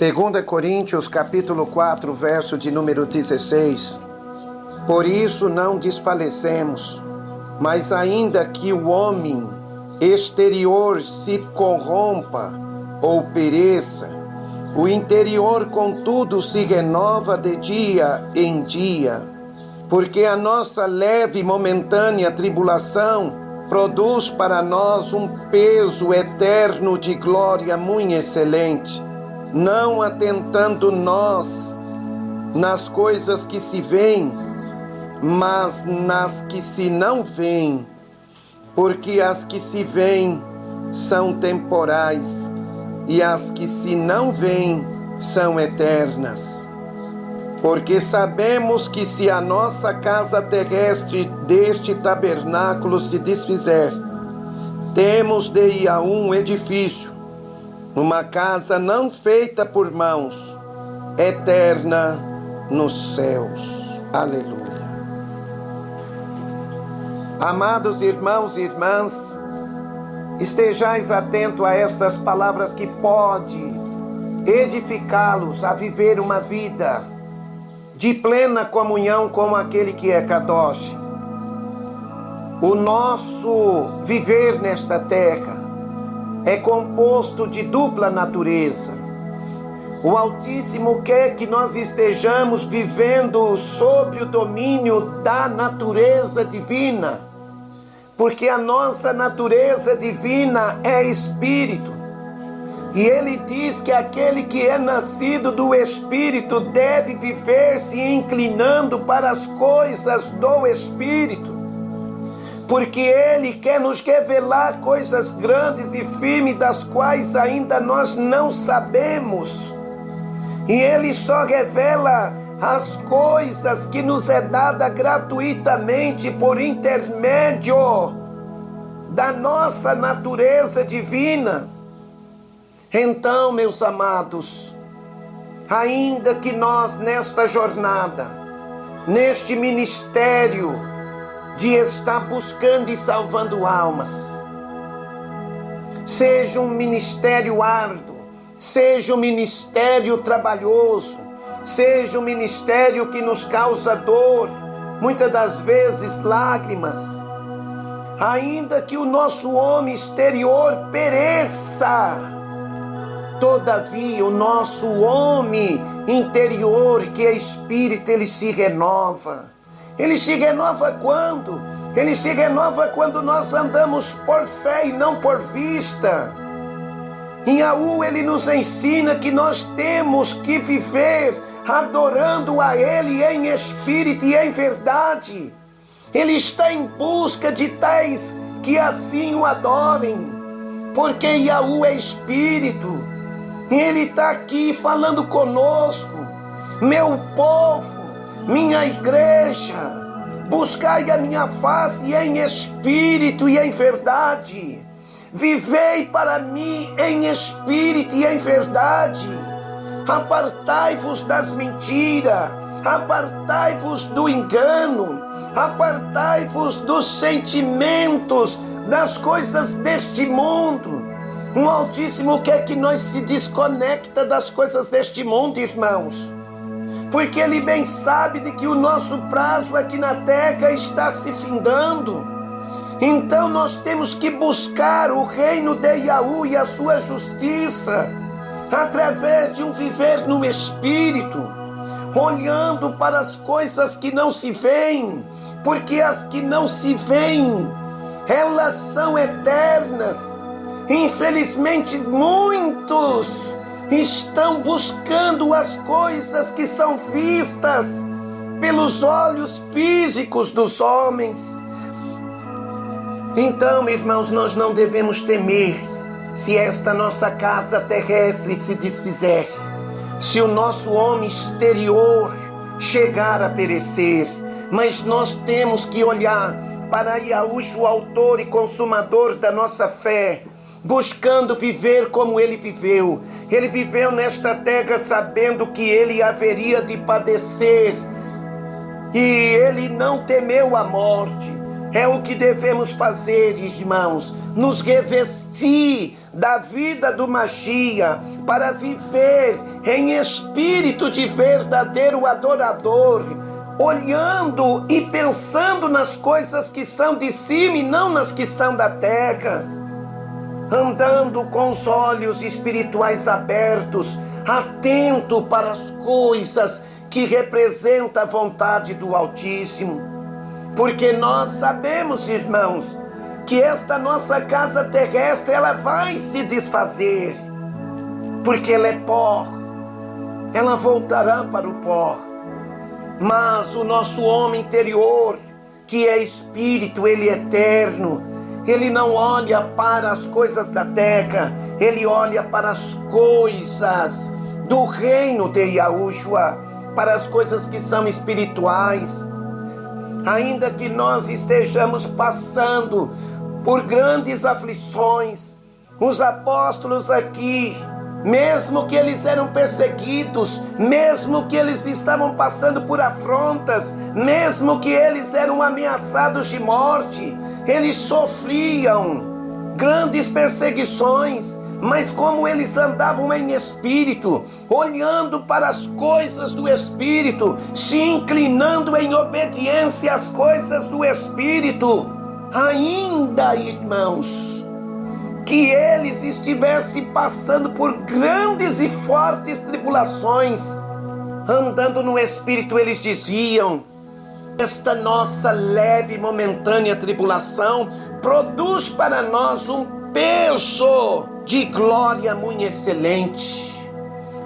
2 Coríntios capítulo 4, verso de número 16. Por isso não desfalecemos, mas ainda que o homem exterior se corrompa ou pereça, o interior contudo se renova de dia em dia, porque a nossa leve e momentânea tribulação produz para nós um peso eterno de glória muito excelente, não atentando nós nas coisas que se veem, mas nas que se não veem, porque as que se veem são temporais e as que se não veem são eternas. Porque sabemos que se a nossa casa terrestre deste tabernáculo se desfizer, temos de ir a um edifício, uma casa não feita por mãos, eterna nos céus. Aleluia. Amados irmãos e irmãs, estejais atentos a estas palavras que pode edificá-los a viver uma vida de plena comunhão com aquele que é Kadosh. O nosso viver nesta terra é composto de dupla natureza. O Altíssimo quer que nós estejamos vivendo sob o domínio da natureza divina, porque a nossa natureza divina é espírito. E ele diz que aquele que é nascido do Espírito deve viver se inclinando para as coisas do Espírito, porque ele quer nos revelar coisas grandes e firmes das quais ainda nós não sabemos. E ele só revela as coisas que nos é dada gratuitamente por intermédio da nossa natureza divina. Então, meus amados, ainda que nós nesta jornada, neste ministério de estar buscando e salvando almas, seja um ministério árduo, seja um ministério trabalhoso, seja um ministério que nos causa dor, muitas das vezes lágrimas, ainda que o nosso homem exterior pereça, todavia o nosso homem interior, que é espírito, ele se renova. Ele se renova quando? Ele se renova quando nós andamos por fé e não por vista. Em Aú ele nos ensina que nós temos que viver adorando a Ele em espírito e em verdade. Ele está em busca de tais que assim o adorem, porque Yahu é espírito. Ele está aqui falando conosco: meu povo, minha igreja, buscai a minha face em espírito e em verdade. Vivei para mim em espírito e em verdade. Apartai-vos das mentiras, apartai-vos do engano, apartai-vos dos sentimentos, das coisas deste mundo. O Altíssimo quer que nós se desconecta das coisas deste mundo, irmãos, porque Ele bem sabe de que o nosso prazo aqui na terra está se findando. Então nós temos que buscar o reino de Yahu e a sua justiça, através de um viver no Espírito, olhando para as coisas que não se veem, porque as que não se veem, elas são eternas. Infelizmente muitos estão buscando as coisas que são vistas pelos olhos físicos dos homens. Então, irmãos, nós não devemos temer se esta nossa casa terrestre se desfizer, se o nosso homem exterior chegar a perecer, mas nós temos que olhar para Yahushua, o autor e consumador da nossa fé, buscando viver como ele viveu. Ele viveu nesta terra sabendo que ele haveria de padecer, e ele não temeu a morte. É o que devemos fazer, irmãos, nos revestir da vida do Machia para viver em espírito de verdadeiro adorador, olhando e pensando nas coisas que são de cima e não nas que estão da terra, andando com os olhos espirituais abertos, atento para as coisas que representam a vontade do Altíssimo. Porque nós sabemos, irmãos, que esta nossa casa terrestre, ela vai se desfazer, porque ela é pó, ela voltará para o pó. Mas o nosso homem interior, que é espírito, ele é eterno, ele não olha para as coisas da terra, ele olha para as coisas do reino de Yahushua, para as coisas que são espirituais. Ainda que nós estejamos passando por grandes aflições, os apóstolos aqui, mesmo que eles eram perseguidos, mesmo que eles estavam passando por afrontas, mesmo que eles eram ameaçados de morte, eles sofriam grandes perseguições, mas como eles andavam em espírito, olhando para as coisas do espírito, se inclinando em obediência às coisas do espírito, ainda, irmãos, que eles estivessem passando por grandes e fortes tribulações, andando no espírito, eles diziam: esta nossa leve e momentânea tribulação produz para nós um peso de glória muito excelente.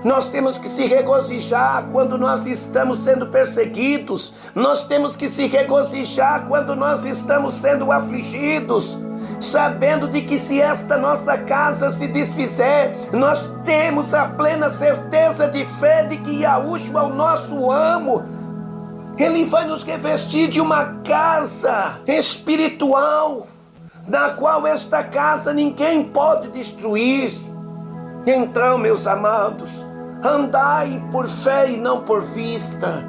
Nós temos que se regozijar quando nós estamos sendo perseguidos, nós temos que se regozijar quando nós estamos sendo afligidos, sabendo de que se esta nossa casa se desfizer, nós temos a plena certeza de fé de que Yahushua, o nosso amo, ele vai nos revestir de uma casa espiritual, da qual esta casa ninguém pode destruir. Então, meus amados, andai por fé e não por vista,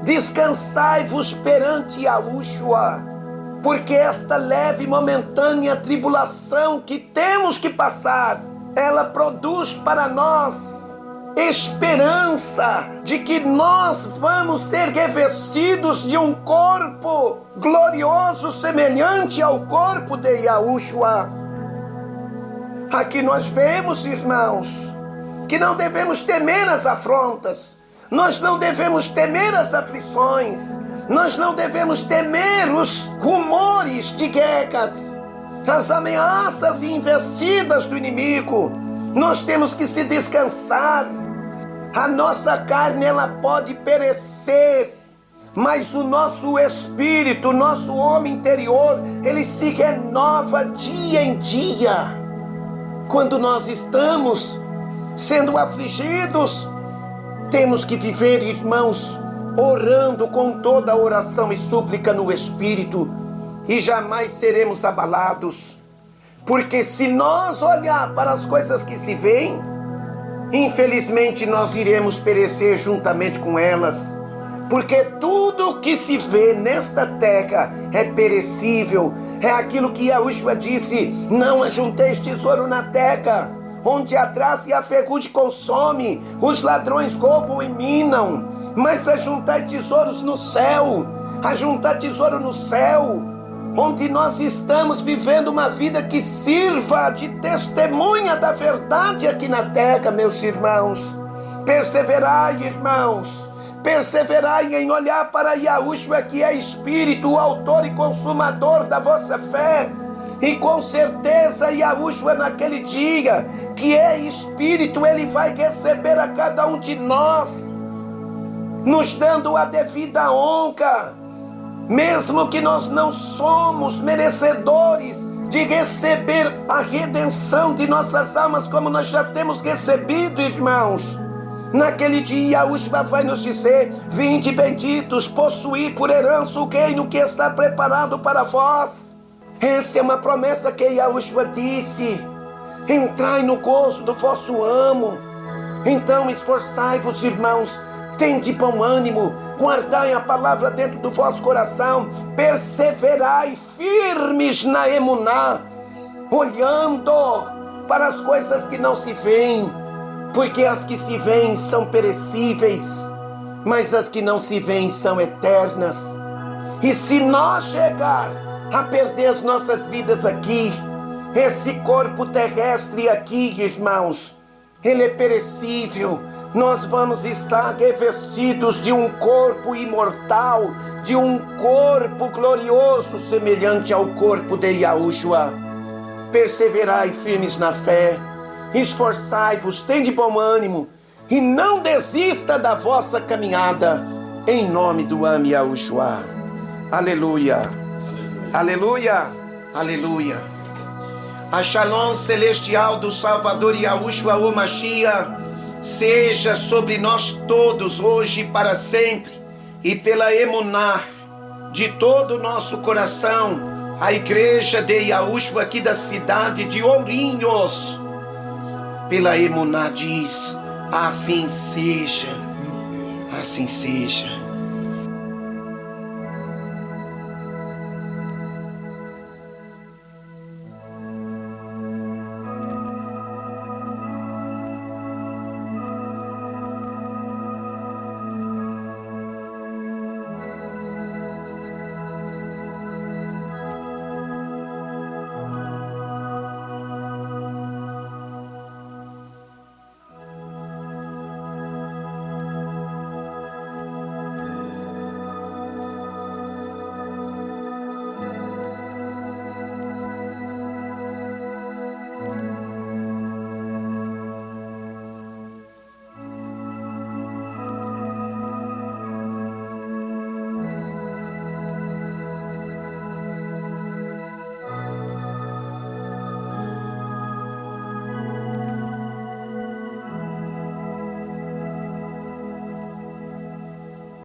descansai-vos perante Yahushua, porque esta leve e momentânea tribulação que temos que passar, ela produz para nós esperança de que nós vamos ser revestidos de um corpo glorioso semelhante ao corpo de Yahushua. Aqui nós vemos, irmãos, que não devemos temer as afrontas, nós não devemos temer as aflições, nós não devemos temer os rumores de guerras, as ameaças e investidas do inimigo. Nós temos que se descansar. A nossa carne, ela pode perecer, mas o nosso espírito, o nosso homem interior, ele se renova dia em dia. Quando nós estamos sendo afligidos, temos que viver, irmãos, orando com toda a oração e súplica no espírito, e jamais seremos abalados. Porque se nós olhar para as coisas que se veem, infelizmente nós iremos perecer juntamente com elas. Porque tudo que se vê nesta terra é perecível. É aquilo que Yahushua disse: não ajunteis tesouro na terra, onde a traça e a ferrugem consome, os ladrões roubam e minam. Mas ajuntai tesouros no céu, ajuntar tesouro no céu, onde nós estamos vivendo uma vida que sirva de testemunha da verdade aqui na terra, meus irmãos. Perseverai, irmãos, perseverai em olhar para Yahushua, que é Espírito, o autor e consumador da vossa fé. E com certeza Yahushua, naquele dia, que é Espírito, ele vai receber a cada um de nós, nos dando a devida honra, mesmo que nós não somos merecedores de receber a redenção de nossas almas, como nós já temos recebido, irmãos. Naquele dia, Yahushua vai nos dizer: vinde benditos, possuí por herança o reino que está preparado para vós. Esta é uma promessa que Yahushua disse: entrai no gozo do vosso amo. Então esforçai-vos, irmãos, Tende bom ânimo, guardai a palavra dentro do vosso coração, perseverai firmes na emuná, olhando para as coisas que não se veem, porque as que se veem são perecíveis, mas as que não se veem são eternas. E se nós chegar a perder as nossas vidas aqui, esse corpo terrestre aqui, irmãos, ele é perecível. Nós vamos estar revestidos de um corpo imortal, de um corpo glorioso, semelhante ao corpo de Yahushua. Perseverai firmes na fé, esforçai-vos, tende bom ânimo, e não desista da vossa caminhada, em nome do Ame Yahushua. Aleluia, aleluia, aleluia. A Shalom celestial do Salvador Yahushua o Mashiach seja sobre nós todos, hoje e para sempre, e pela emuná de todo o nosso coração, a igreja de Yahushua aqui da cidade de Ourinhos, pela emuná diz: assim seja, assim seja.